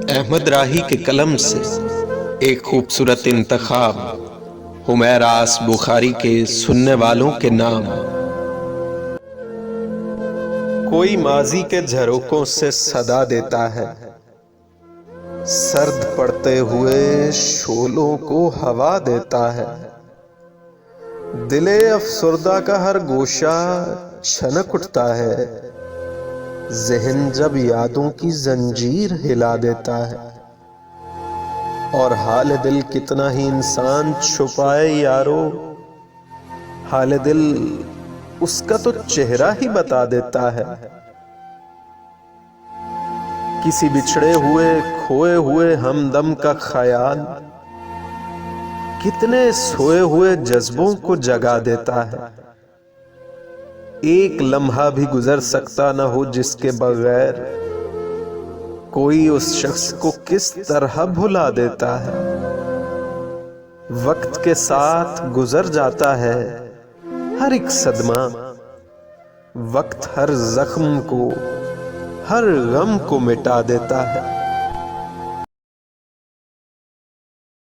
अहमद राही के कलम से एक खूबसूरत इंतखाब, हुमैर आस बुखारी के सुनने वालों के नाम। कोई माजी के झरोकों से सदा देता है, सर्द पड़ते हुए शोलों को हवा देता है। दिले अफसुर्दा का हर गोशा छनक उठता है, ज़हन जब यादों की जंजीर हिला देता है। और हाल दिल कितना ही इंसान छुपाए यारो, हाल दिल उसका तो चेहरा ही बता देता है। किसी बिछड़े हुए खोए हुए हमदम का ख्याल कितने सोए हुए जज्बों को जगा देता है। एक लम्हा भी गुजर सकता न हो जिसके बगैर कोई उस शख्स को किस तरह भुला देता है। वक्त के साथ गुजर जाता है हर एक सदमा, वक्त हर जख्म को हर गम को मिटा देता है।